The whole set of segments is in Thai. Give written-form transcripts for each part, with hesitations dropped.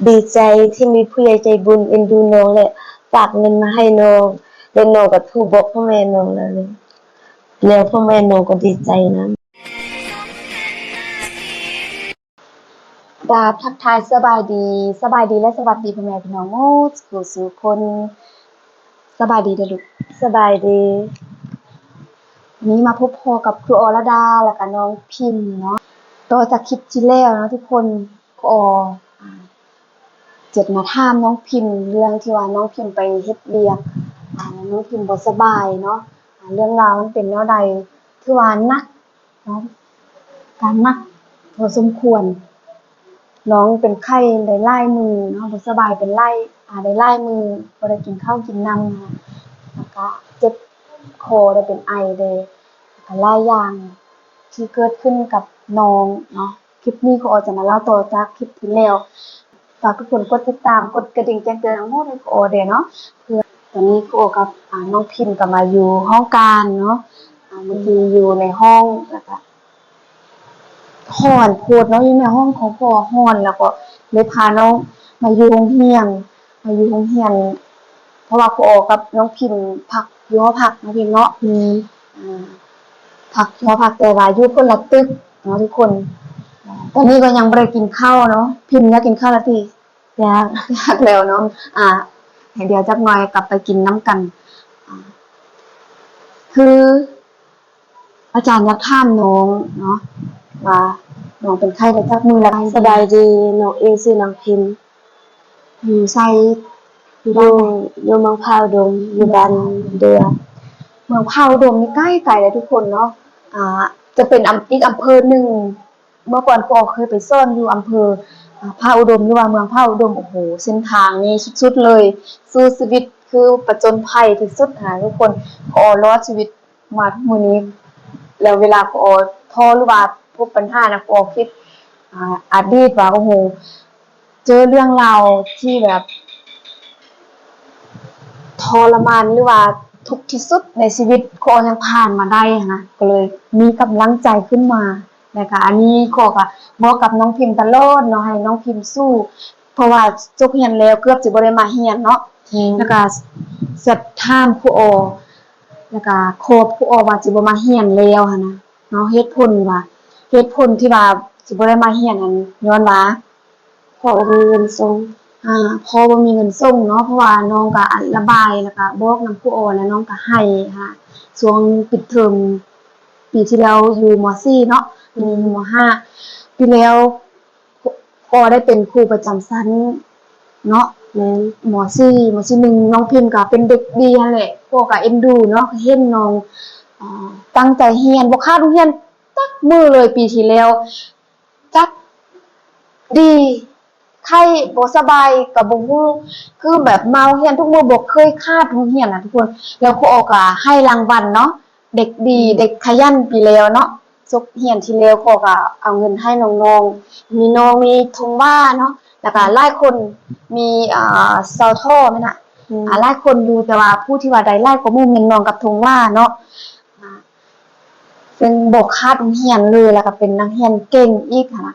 ดีใจที่มีผู้ใหญ่ใจบุญเอ็นดูน้องและฝากเงินมาให้น้องและน้องก็โทรบอกพ่อแม่น้องแล้วพ่อแม่น้องก็ดีใจนะกราบทักทายสบายดีและสวัสดีพ่อแม่พี่น้องหมดสู่คนสบายดีเด้อลูกสบายดีนี้มาพบพอกับครูอรดาแล้วก็น้องพิมพ์เนาะต่อจากคลิปที่แล้วนะทุกคนครูอเจ็ดมาถามน้องพิมพ์เรื่องที่ว่าน้องพิมพ์ไปเฮ็ดเวียกน้องพิมพ์บ่สบายเนาะเรื่องราวมันเป็นแนวใดที่ว่านักเนาะการนักพอสมควรน้องเป็นไข้ได้ลายมือเนาะบ่สบายเป็นไได้ลายมือบ่ได้กินข้าวกินน้ำนะคะแล้วก็เจ็บคอได้เป็นไอได้แล้วก็หลายอย่างที่เกิดขึ้นกับน้องเนาะคลิปนี้ก็จะมาเล่าต่อจากคลิปที่แล้วฝากทุกคนกดติดตามกดกระดิ่งแจ้งเตือนทั้งหมดให้ก็เด้เนาะเพื่อตอนนี้ก็กับน้องพิมพ์ก็มาอยู่ห้องการเนาะเมื่อกี้อยู่ในห้องแล้วก็ฮ้อนโพดเนาะอยู่ในห้องของพ่อฮ้อนแล้วก็เลยพาน้องมาอยู่โรงเรียนเพราะว่าพ่อกับน้องพิมพ์พักอยู่หอพักน้องพิมพ์เนาะพักอยู่หอพักแต่ว่าอยู่คนละตึกเนาะทุกคนตอนนี้ก็ยังบ่ได้กินข้าวเนาะพิมพ์อยากกินข้าวแล้วติอยากแล้วเนาะให้เดี๋ยวจักหน่อยกลับไปกินน้ำกันคืออาจารย์อยากถามน้องเนาะว่าน้องเป็นไข้ได้จักมื้อละสบายดีน้องเองชื่อนางพิมพ์อยู่ไสอยู่เมืองพาวดงอยู่บ้านเดือเมืองพาวดงนี่ใกล้ไกลเลยทุกคนเนาะจะเป็นอีกอำเภอหนึ่งเมื่อก่อนพ่อเคยไปซ่อนอยู่อำเภอพาวดงหรือว่าเมืองพาวดงโอ้โหเส้นทางนี้สุดๆเลยสู้ชีวิตคือประจนภัยที่สุดทุกคนพอรอดชีวิตมาทุกมื้อนี้แล้วเวลาพอท้อหรือว่าพบปัญหานะพอคิดอดีตว่าโอ้โหเจอเรื่องราวที่แบบทรมานหรือว่าทุกข์ที่สุดในชีวิตก็ยังผ่านมาได้นะก็เลยมีกำลังใจขึ้นมานะคะอันนี้ก็บอกกับน้องพิมพ์ตลอดเนาะให้น้องพิมพ์สู้เพราะว่าจบเรียนแล้วเกือบสิบ่ได้มาเรียนเนาะแล้วก็สัตถามครูอแล้วก็ขอบครูอว่าสิบ่มาเรียนแล้วหั่นนะเนาะเหตุผลที่ว่าสิบ่ได้มาเรียนนั้นย้อนว่าพ่อบ่มีเงินส่งพอบ่มีเงินส่งเนาะเพราะว่าน้องก็ระบายแล้วก็บอกนำครูอแล้วน้องก็ให้ค่ะช่วงปิดเทอมปีที่แล้วอยู่ม.4 เนาะปีนี้อยู่ม.5 ปีแล้วก็ได้เป็นครูประจำชั้นเนาะแม่นม.4 ม.1 น้องพิมพ์ก็เป็นเด็กดีนั่นแหละพ่อก็เอ็นดูเนาะเห็นน้องตั้งใจเรียนบ่ขาดเรียนจักมื้อเลยปีที่แล้วจักดีไข้บ่สบายก็บ่ฮู้คือแบบมาโรงเรียนทุกมื้อบ่เคยขาดโรงเรียนน่ะทุกคนแล้วครูก็ให้รางวัลเนาะเด็กดีเด็กขยันปีแล้วเนาะจบเรียนที่แล้วครูก็เอาเงินให้น้องๆมีน้องมีธงว่าเนาะแล้วก็หลายคนมีเสาท่อแม่นน่ะหลายคนอยู่แต่ว่าผู้ที่ว่าได้หลายกว่าหมู่แม่นน้องกับธงว่าเนาะเป็นบ่ขาดโรงเรียนเลยแล้วก็เป็นนักเรียนเก่งอีกค่ะ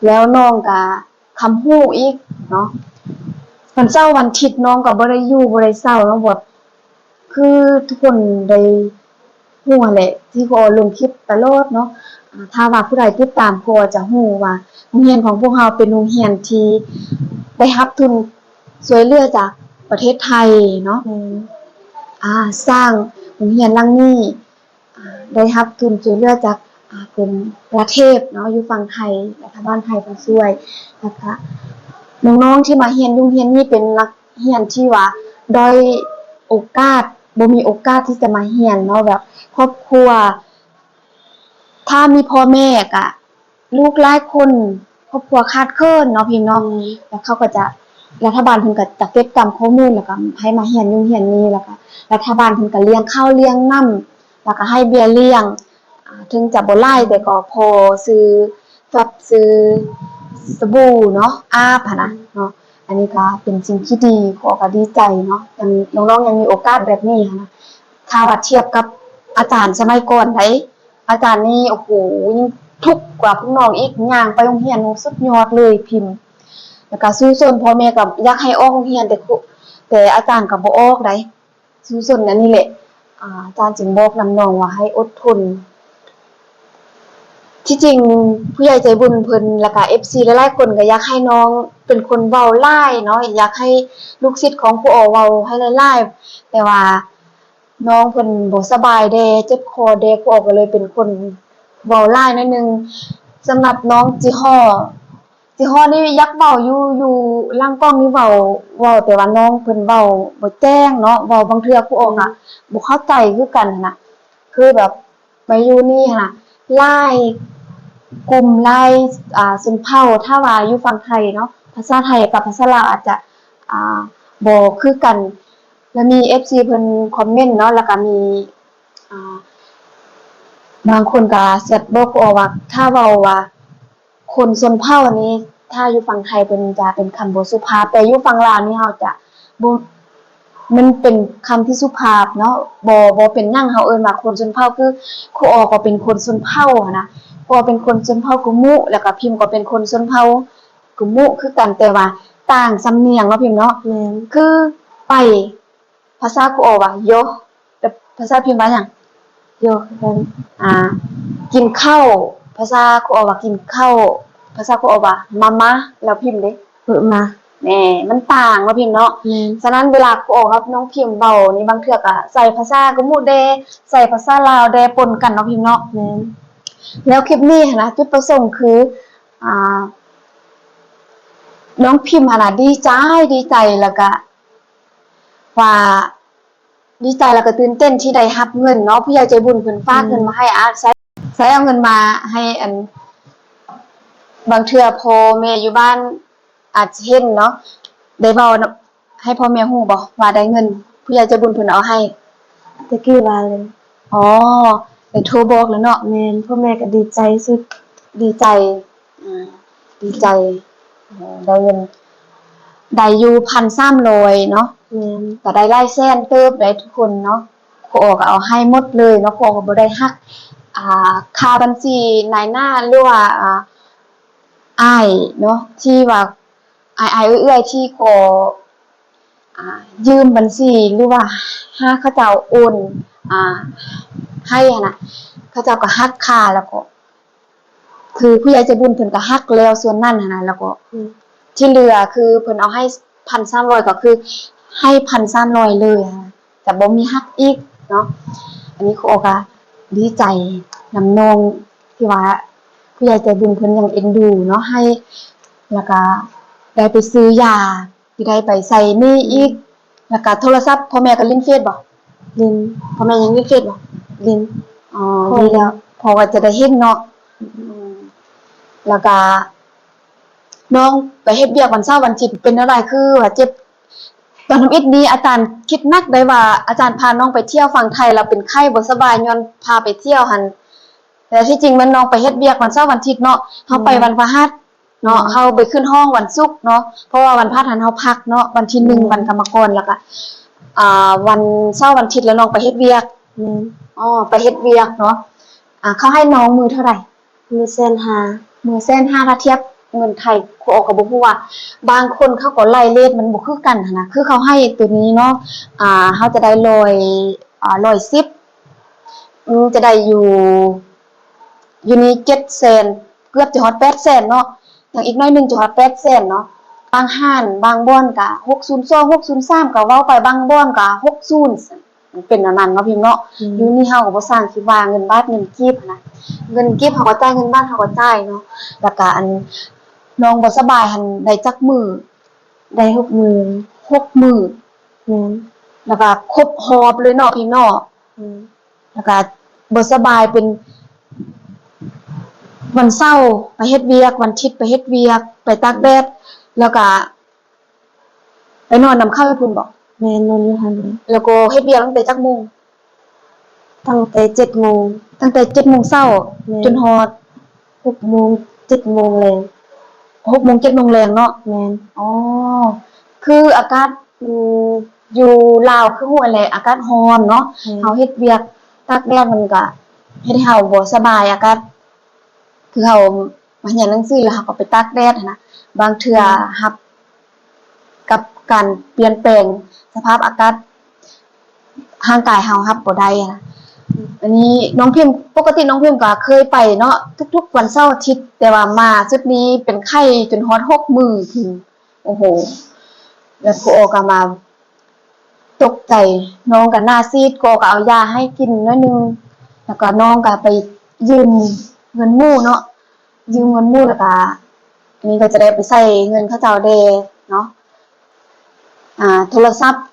แล้วน้องก็คำฮู้อีกเนาะวันเสาร์วันอาทิตย์น้องก็บ่ได้อยู่บ่ได้เช้าเนาะแบบคือทุกคนได้ฮู้แหละที่พอลงคลิปตลอดเนาะถ้าว่าผู้ใดติดตามพอจะฮู้ว่าโรงเรียนของพวกเราเป็นโรงเรียนที่ได้รับทุนช่วยเหลือจากประเทศไทยเนาะสร้างโรงเรียนหลังนี้ได้รับทุนช่วยเหลือจากกรมประเทศเนาะอยู่ฝั่งไทยรัฐบาลไทยเพิ่นช่วยนะคะน้องๆที่มาเรียนโรงเรียนนี้เป็นนักเรียนที่ว่าด้อยโอกาสบ่มีโอกาสที่จะมาเรียนเนาะแบบครอบครัวถ้ามีพ่อแม่ก็ลูกหลายคนครอบครัวขาดเคินเนาะพี่น้องแล้วเขาก็จะรัฐบาลเพิ่นก็จะเก็บตามข้อมูลแล้วก็ให้มาเรียนโรงเรียนนี้แล้วก็รัฐบาลเพิ่นก็เลี้ยงข้าวเลี้ยงน้ำแล้วก็ให้เบี้ยเลี้ยงถึงจะบ่หลายแต่ก็พอซื้อซื้อสบู่เนาะอาบหั่นน่ะเนาะอันนี้ก็เป็นสิ่งที่ดีขอก็ดีใจเนาะยังน้องๆยังมีโอกาสแบบนี้นะถ้าว่าเทียบกับอาจารย์สมัยก่อนไดอาจารย์นี่โอ้โหยิ่งทุกข์กว่าพวกน้องอีกย่างไปโรงเรียนสุดยอดเลยพิมพ์ แล้วก็สู้ซนพ่อแม่ก็อยากให้ออกโรงเรียนแต่อาจารย์ก็บ่ออกได้สู้ซนนั่นนี่แหละอาจารย์จึงบอกนำน้องว่าให้อดทนที่จริงผู้ใหญ่ใจบุญเพิ่นแล้วก็ FC หลายๆคนก็อยากให้น้องเป็นคนเว้าหลายเนาะอยากให้ลูกศิษย์ของครูอ๋อเว้าให้หลายๆแต่ว่าน้องเพิ่นบ่สบายแดเจ็บคอแดครูอ๋อก็เลยเป็นคนเว้าหลายหน่อยหนึงสำหรับน้องจิฮ้อนี่อยากเว้าอยู่หลังกล้องนี่เว้าแต่ว่าน้องเพิ่นเว้าบ่แจ้งเนาะเว้าบางเทื่อครูอ๋อก็บ่เข้าใจคือกันหั้นน่ะคือแบบไปอยู่นี่หั่นน่ะหลายกลุ่มหลายชนเผ่าถ้าว่าอยู่ฝั่งไทยเนาะภาษาไทยกับภาษาลาวอาจจะบ่คือกันแล้วมี FC เพิ่นคอมเมนต์เนาะแล้วก็มีบางคนก็แชทบอกว่าถ้าเว้าว่าคนชนเผ่านี้ถ้าอยู่ฝั่งไทยเพิ่นจะเป็นคำบ่สุภาพแต่อยู่ฝั่งลาวนี่เฮาจะบ่มันเป็นคำที่สุภาพเนาะบ่เป็นหยังเฮาเอิ้นว่าคนชนเผ่าคือครูอ๋อก็เป็นคนชนเผ่าหั้นนะครูอ๋อเป็นคนชนเผ่ากุมุแล้วก็พิมพ์ก็เป็นคนชนเผ่ากุมุคือกันแต่ว่าต่างสำเนียงเนาะพิมพ์เนาะ แม่น คือไปภาษาครูอ๋อว่าโยแต่ภาษาพิมพ์ว่าหยัง โยคือกัน กินข้าวภาษาครูอ๋อว่ากินข้าวภาษาครูอ๋อว่ามาแล้วพิมพ์เด้ เพิ่นมา แหน่มันต่างเนาะพิมพ์เนาะ แม่น ฉะนั้นเวลาครูอ๋อกับน้องพิมพ์เว้านี่บางเทื่อก็ใส่ภาษากุมุเดใส่ภาษาลาวแดปนกันเนาะพิมพ์เนาะ แม่น แล้วคลิปนี้หั้นนะจุดประสงค์คือน้องพิมพ์หั้นน่ะดีใจแล้วก็ว่าดีใจแล้วก็ตื่นเต้นที่ได้รับเงินเนาะผู้ใหญ่ใจบุญเพิ่นฝากเงินมาให้ใช้เอาเงินมาให้บางเทื่อพ่อแม่อยู่บ้านอาจจะเห็นเนาะได้เว้าให้พ่อแม่ฮู้บ่ว่าได้เงินผู้ใหญ่ใจบุญเพิ่นเอาให้ ตะกี้ว่าเลย อ๋อได้โทรบอกแล้วเนาะ แม่นพ่อแม่ก็ดีใจสุด ดีใจดีใจได้เงินได้อยู่1,300เนาะ แม่น ก็ได้หลายแสนเติบได้ทุกคนเนาะครูอ๋อก็เอาให้หมดเลยเนาะครูอ๋อก็บ่ได้หักค่าบัญชีนายหน้าหรือว่าอ้ายเนาะที่ว่าอ้ายๆเอื้อยๆที่ขอยืมบัญชีหรือว่าหาเขาเจ้าโอนให้หั้นน่ะเขาเจ้าก็หักค่าแล้วก็คือผู้ใหญ่ใจบุญเพิ่นก็หักแล้วส่วนนั้นหั้นน่ะแล้วก็ที่เหลือคือเพิ่นเอาให้ 1,300 ก็คือให้ 1,300 เลยค่ะแต่บ่มีหักอีกเนาะอันนี้ครูอ๋อก็ดีใจนำน้องที่ว่าผู้ใหญ่ใจบุญเพิ่นยังเอ็นดูเนาะให้แล้วก็ได้ไปซื้อยาที่ได้ไปใส่หนี้อีกแล้วก็โทรศัพท์พ่อแม่ก็เล่นเฟซบ่ ลิน พ่อแม่ยังเล่นเฟซบ่ ลิน อ๋อดีแล้วเพราะว่าจะได้เห็นเนาะแล้วก็น้องไปเฮ็ดเวียกวันเสาร์วันอาทิตย์เป็นอะไรคือว่าเจ็บตอนทำอิฐนี้อาจารย์คิดนักได้ว่าอาจารย์พาน้องไปเที่ยวฝั่งไทยแล้วเป็นไข้บ่สบายย้อนพาไปเที่ยวหั่นแต่ที่จริงมันน้องไปเฮ็ดเวียกวันเสาร์วันอาทิตย์เนาะเฮาไปวันพฤหัสเนาะเฮาไปขึ้นห้องวันศุกร์เนาะเพราะว่าวันพฤหัสเฮาพักเนาะวันที่1วันกรรมกรแล้วก็วันเสาร์วันอาทิตย์แล้วน้องไปเฮ็ดเวียก แม่น ไปเฮ็ดเวียกเนาะเขาให้น้องมือเท่าไหร่ มือเส้นหา มือแสนห้าถ้าเทียบเงินไทยครูอ๋อก็บ่ฮู้ว่าบางคนเขาก็ไล่เรทมันบ่คือกันหั้นนะคือเขาให้ตัวนี้เนาะเฮาจะได้110จะได้อยู่นี่700,000เกือบจะฮอด800,000เนาะอย่างอีกน้อยหนึงจะฮอด800,000เนาะบางห้านบางบ่อนก็602 603ก็เว้าไปบางบ่อนก็60มันเป็นอันนั้นเนาะพิมพ์เนาะอยู่นี่เฮาก็บ่สร้างคิดว่าเงินบาทเงินกีบหั้นนะเงินกีบเฮาก็จ่ายเงินบาทเฮาก็จ่ายเนาะแล้วก็น้องบ่สบายหันได้จักมื้อ ได้6มื้อ 6มื้อ แม่น แล้วก็ครบหอบเลยเนาะพี่เนาะแล้วก็บ่สบายเป็นวันเสาร์ไปเฮ็ดเวียกวันอาทิตย์ไปเฮ็ดเวียกไปตากแดดแล้วก็ไปนอนนำข้าวให้พุ่นบ่ แม่นนอนอยู่หั่นเลย แล้วก็เฮ็ดเวียกตั้งแต่จักโมง ตั้งแต่7:00 น ตั้งแต่7:00 นเช้า แม่น จนฮอด 6:00 น 7:00 นแลง 6:00 น 7:00 นแลงเนาะ แม่น อ๋อคืออากาศอยู่ลาวคือฮู้แหละอากาศร้อนเนาะเฮาเฮ็ดเวียกตากแดดมันก็เฮ็ดให้เฮาบ่สบายอากาศคือเฮามาเรียนหนังสือแล้วเฮาก็ไปตากแดดหั้นนะ บางเทื่อรับกับการเปลี่ยนแปลงสภาพอากาศร่างกายเฮารับบ่ได้นะอันนี้น้องพิมพ์ปกติน้องพิมพ์ก็เคยไปเนาะทุกๆวันเสาร์อาทิตย์แต่ว่ามาชุดนี้เป็นไข้จนฮอด6มื้อถึงโอ้โหแล้วครูโอก็มาตกใจน้องก็หน้าซีดครูโอก็เอายาให้กินน้อยนึงแล้วก็น้องก็ไปยืมเงินหมู่เนาะยืมเงินหมู่แล้วก็อันนี้ก็จะได้ไปใช้เงินเขาเจ้าเดเนาะโทรศัพท์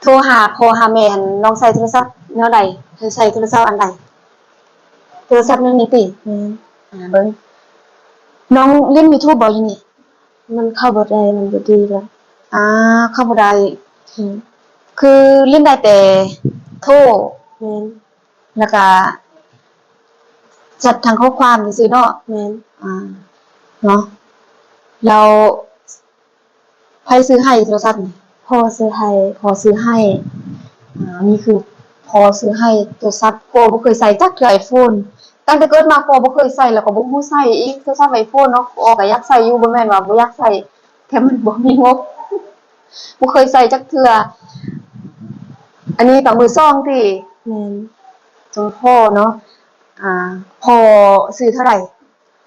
โทรหาพ่อหาแม่น้องใช้โทรศัพท์แนวใดเธอใช้โทรศัพท์อันใดโทรศัพท์แนวนี้ติเบิ่งน้องเล่น YouTube บ่อยู่นี่มันเข้าบ่ได้มันบ่ดีแล้วเข้าบ่ได้คือเล่นได้แต่โทรแม่นแล้วก็แชททางข้อความซื่อๆเนาะแม่นเนาะแล้วไผซื้อให้โทรศัพท์นี่พ่อซื้อให้นี่คือพอซื้อให้โทรศัพท์พ่อบ่เคยใช้จักเทื่อ iPhone ตั้งแต่เกิดมาพ่อบ่เคยใช้แล้วก็บ่ฮู้ใช้อีกโทรศัพท์ iPhone เนาะพ่อก็อยากใช้อยู่บ่แม่นว่าบ่อยากใช้แต่มันบ่มีงบบ่เคยใช้จักเทื่ออันนี้ก็มือ2ติแม่นจงพ่อเนาะพ่อซื้อเท่าไหร่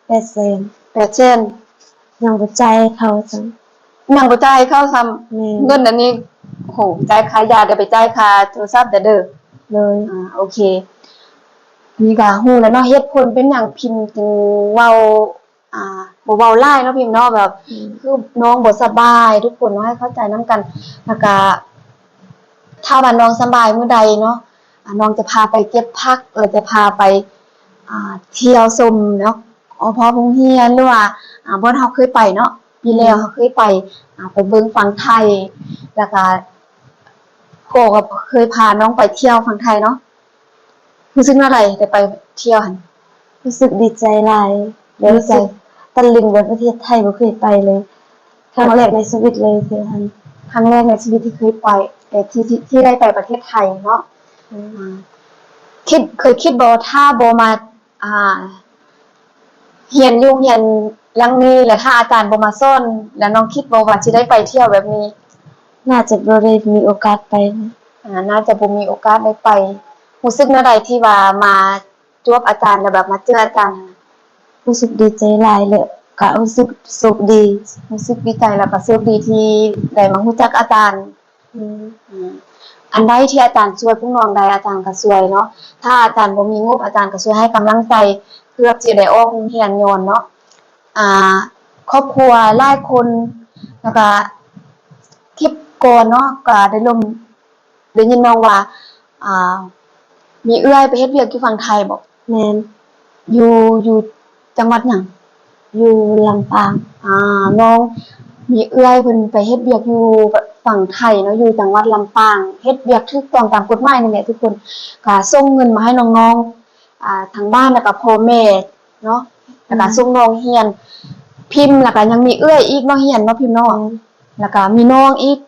800,000ยังบ่จ่ายเขาจังยังบ่จ่ายเขาซ้ำเงินอันนี้โอ้โหจ่ายค่ายาเดี๋ยวไปจ่ายค่าโทรศัพท์เด้อเลยโอเคนี่ก็ฮู้แล้วเนาะเหตุผลเป็นหยังพิมพ์จึงเว้าบ่เว้าหลายเนาะพิมพ์เนาะแบบคือน้องบ่สบายทุกคนเนาะให้เข้าใจนํกันแล้วก็ถ้าว่าน้องสบายมื้อใดเนาะน้องจะพาไปเก็บผักหรือจะพาไปเที่ยวชมเนาะพอโรงเรียนหรือว่าบ่เฮาเคยไปเนาะปีแล้วเฮาเคยไปไปเบิ่งฝั่งไทยแล้วก็พ่อก็เคยพาน้องไปเที่ยวฝั่งไทยเนาะรู้สึกอะไรได้ไปเที่ยวหั่นรู้สึกดีใจหลายรู้สึกตะลึงว่าประเทศไทยบ่เคยไปเลยครั้งแรกในชีวิตเลยคือครั้งแรกในชีวิตที่เคยไปแต่ที่ได้ไปประเทศไทยเนาะเคยคิดบ่ถ้าบ่มาเรียนหลังนี้แล้วถ้าอาจารย์บ่มาสอนแล้วน้องคิดบ่ว่าสิได้ไปเที่ยวแบบนี้น่าจะบ่ได้มีโอกาสไปน่าจะบ่มีโอกาสได้ไปรู้สึกแนวใดที่ว่ามาจวบอาจารย์แล้วแบบมาเจออาจารย์รู้สึกดีใจหลายเลยก็รู้สึกโชคดีรู้สึกดีใจแล้วก็โชคดีที่ได้มารู้จักอาจารย์อันใดที่อาจารย์ช่วยพวกน้องได้อาจารย์ก็ช่วยเนาะถ้าอาจารย์บ่มีงบอาจารย์ก็ช่วยให้กำลังใจเพื่อสิได้ออกโรงเรียนย้อนเนาะครอบครัวหลายคนแล้วก็คลิปก่อนเนาะก็ได้ยินน้องว่ามีเอื้อยไปเฮ็ดเวียกอยู่ฝั่งไทยบ่แม่นอยู่จังหวัดหยังอยู่ลำปางน้องมีเอื้อยเพิ่นไปเฮ็ดเวียกอยู่ฝั่งไทยเนาะอยู่จังหวัดลำปางเฮ็ดเวียกถูกต้องตามกฎหมายนั่นแหละทุกคนก็ส่งเงินมาให้น้องๆทางบ้านแล้วก็พ่อแม่เนาะแล้วก็ส่งน้องเรียนพิมพ์แล้วก็ยังมีเอื้อยอีกเนาะเรียนเนาะพิมพ์เนาะแล้วก็มีน้องอีก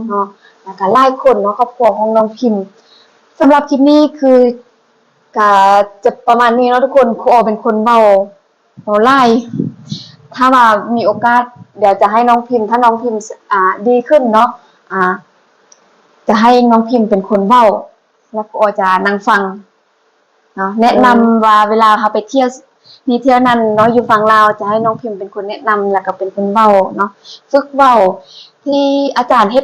เนาะแล้วก็หลายคนเนาะครอบครัวของน้องพิมพ์สำหรับคลิปนี้คือก็จะประมาณนี้เนาะทุกคนครูเป็นคนเว้าหลายถ้าว่ามีโอกาสเดี๋ยวจะให้น้องพิมพ์ถ้าน้องพิมพ์ดีขึ้นเนาะจะให้น้องพิมพ์เป็นคนเว้าแล้วก็จะนั่งฟังเนาะแนะนำว่าเวลาเฮาไปเที่ยวนี่เที่ยวนั้นเนาะอยู่ฝั่งลาวจะให้น้องพิมพ์เป็นคนแนะนำแล้วก็เป็นคนเว้าเนาะฝึกเว้าที่อาจารย์เฮ็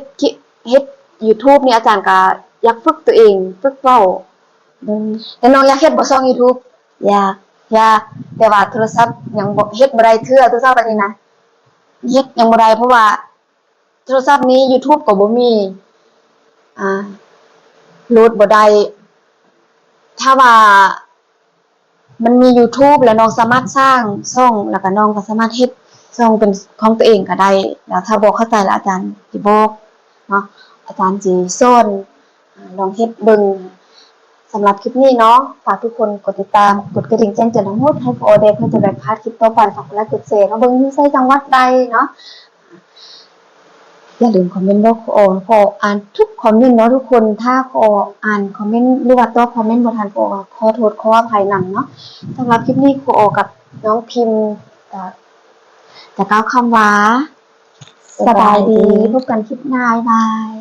ด YouTube นี่อาจารย์ก็อยากฝึกตัวเองฝึกเว้าแต่น้องอยากเฮ็ดบ่ช่อง YouTube อยากแต่ว่าโทรศัพท์ยังบ่เฮ็ดบ่ได้เทื่อโทรศัพท์อันนี้นะเฮ็ดยังบ่ได้เพราะว่าโทรศัพท์นี้ YouTube ก็บ่มีโหลดบ่ได้ถ้าว่ามันมี YouTube แล้วน้องสามารถสร้างช่องแล้วก็น้องก็สามารถเฮ็ดช่องเป็นของตัวเองก็ได้แล้วถ้าบ่เข้าใจแล้วอาจารย์สิบอกเนาะอาจารย์สิสอนลองเฮ็ดเบิ่งสำหรับคลิปนี้เนาะฝากทุกคนกดติดตามกดกระดิ่งแจ้งเตือนทั้งหมดให้พอได้เพื่อจะได้พลาดคลิปต่อไปฝากกดไลค์กดแชร์เนาะเบิ่งอยู่ไสจังหวัดใดเนาะอย่าลืมคอมเมนต์บอกพออ่านทุกคอมเมนต์เนาะทุกคนถ้าพออ่านคอมเมนต์หรือว่าตอบคอมเมนต์บ่ทันขอโทษขออภัยนำเนาะสำหรับคลิปนี้ครูกับน้องพิมพ์ แต่ก้าวคำว่าสบายดีพบกันคลิปหน้าบ๊ายบาย